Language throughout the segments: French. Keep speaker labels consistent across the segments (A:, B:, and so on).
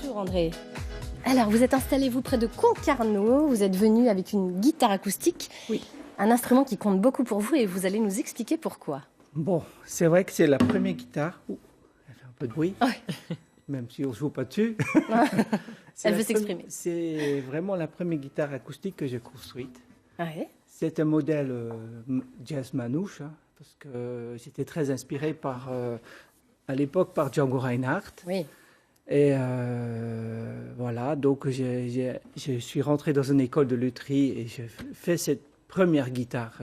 A: Bonjour André. Alors, vous êtes installé, vous, près de Concarneau. Vous êtes venu avec une guitare acoustique.
B: Oui.
A: Un instrument qui compte beaucoup pour vous et vous allez nous expliquer pourquoi.
B: Bon, c'est vrai que c'est la première guitare. Ouh, elle fait un peu de bruit,
A: Ouais.
B: même si on ne joue pas dessus.
A: Elle veut s'exprimer.
B: C'est vraiment la première guitare acoustique que j'ai construite.
A: Ouais.
B: C'est un modèle jazz manouche, hein, parce que j'étais très inspiré par, à l'époque par Django Reinhardt.
A: Oui.
B: Et voilà, donc je suis rentré dans une école de lutherie et j'ai fait cette première guitare.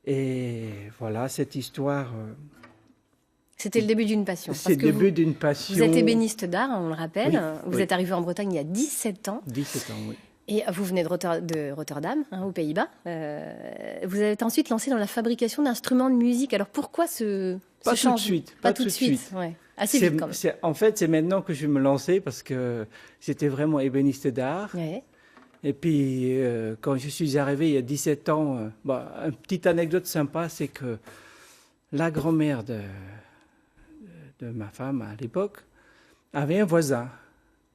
B: Et voilà, cette histoire.
A: C'était le début d'une passion.
B: C'est le début d'une passion.
A: Vous êtes ébéniste d'art, on le rappelle.
B: Oui,
A: Vous
B: oui.
A: êtes arrivé en Bretagne il y a 17 ans.
B: 17 ans, oui.
A: Et vous venez de Rotterdam, hein, aux Pays-Bas. Vous avez ensuite lancé dans la fabrication d'instruments de musique. Alors pourquoi ce
B: Pas tout de
A: changement?
B: suite.
A: Pas tout de suite. Ouais. Assez vite quand même.
B: En fait, c'est maintenant que je vais me lancer parce que j'étais vraiment ébéniste d'art.
A: Ouais.
B: Et puis, quand je suis arrivé il y a 17 ans, une petite anecdote sympa, c'est que la grand-mère de ma femme à l'époque avait un voisin,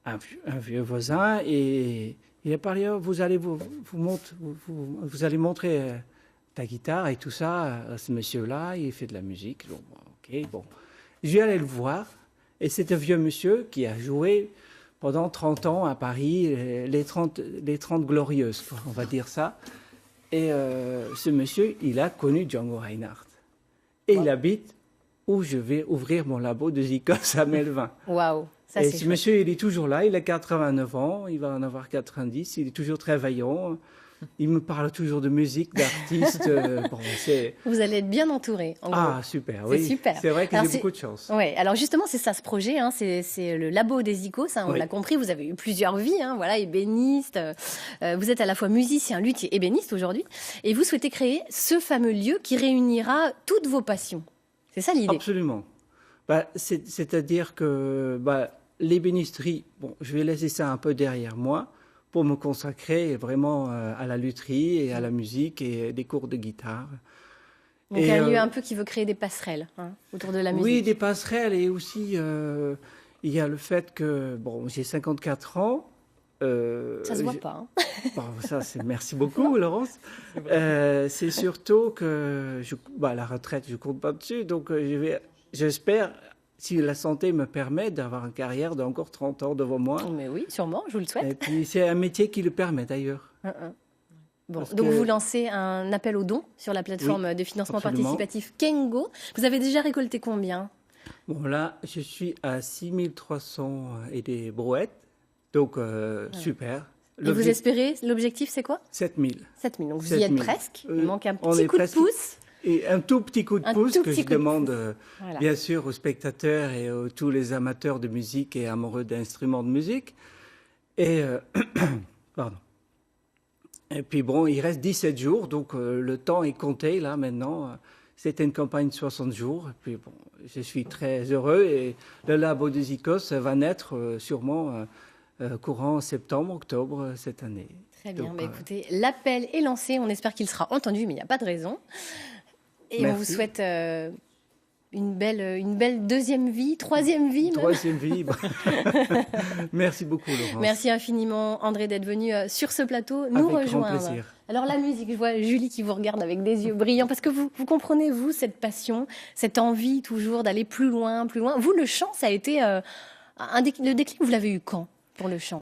B: un vieux voisin, et il a parlé, oh, vous allez montrer ta guitare et tout ça à ce monsieur-là, il fait de la musique. Donc, ok, bon. Je vais aller le voir, et c'est un vieux monsieur qui a joué pendant 30 ans à Paris, les 30 glorieuses, quoi, on va dire ça. Et ce monsieur, il a connu Django Reinhardt. Et il habite où je vais ouvrir mon labo de Zikos à Melvin.
A: Waouh, ça
B: et
A: c'est
B: ce
A: chouette.
B: monsieur, il est toujours là, il a 89 ans, il va en avoir 90, il est toujours très vaillant. Il me parle toujours de musique, d'artistes.
A: Vous allez être bien entouré, en gros.
B: Ah, super, oui.
A: C'est super.
B: C'est vrai que
A: Alors,
B: j'ai beaucoup de chance.
A: Ouais, alors justement, c'est ça ce projet, hein, c'est le labo des Icos, hein, on
B: Oui.
A: l'a compris, vous avez eu plusieurs vies, hein, voilà, ébéniste, vous êtes à la fois musicien, luthier, ébéniste aujourd'hui, et vous souhaitez créer ce fameux lieu qui réunira toutes vos passions. C'est ça l'idée?
B: Absolument. C'est-à-dire que l'ébénisterie, bon, je vais laisser ça un peu derrière moi pour me consacrer vraiment à la lutherie et à la musique et des cours de guitare.
A: Donc
B: Et,
A: un lieu un peu qui veut créer des passerelles, hein, autour de la musique.
B: Oui, des passerelles, et aussi il y a le fait que bon, j'ai 54 ans.
A: Ça se voit pas. Hein.
B: Bon, merci beaucoup, Laurence. C'est surtout que la retraite, je compte pas dessus, donc j'espère, si la santé me permet, d'avoir une carrière d'encore 30 ans devant moi.
A: Mais oui, sûrement, je vous le souhaite.
B: Et puis c'est un métier qui le permet d'ailleurs.
A: Bon,
B: Parce
A: donc
B: que-
A: vous lancez un appel aux dons sur la plateforme de financement
B: absolument.
A: participatif Kengo. Vous avez déjà récolté combien?
B: Bon, là, je suis à 6300 et des brouettes, donc super.
A: Et vous espérez, l'objectif c'est quoi?
B: 7000.
A: 7000, donc vous y êtes
B: 7000.
A: presque. Il manque un
B: On
A: petit
B: est
A: coup de
B: presque.
A: pouce.
B: Et un tout petit coup de
A: Un
B: pouce
A: tout
B: que
A: petit
B: je
A: coup de
B: demande,
A: pouce. Voilà.
B: bien sûr, aux spectateurs et à tous les amateurs de musique et amoureux d'instruments de musique. Et, pardon. Et puis bon, il reste 17 jours, donc le temps est compté là maintenant. C'était une campagne de 60 jours. Et puis bon, je suis très heureux et le labo de Zikos va naître sûrement courant septembre, octobre cette année.
A: Très bien,
B: Donc,
A: écoutez, l'appel est lancé. On espère qu'il sera entendu, mais il n'y a pas de raison. Et
B: Merci.
A: on vous souhaite une belle deuxième vie, troisième vie même.
B: Troisième vie. Merci beaucoup, Laurence.
A: Merci infiniment, André, d'être venu sur ce plateau nous
B: Avec grand
A: rejoindre.
B: plaisir.
A: Alors la musique, je vois Julie qui vous regarde avec des yeux brillants, parce que vous comprenez, vous, cette passion, cette envie toujours d'aller plus loin, plus loin. Vous, le chant, ça a été le déclic, vous l'avez eu quand pour le chant?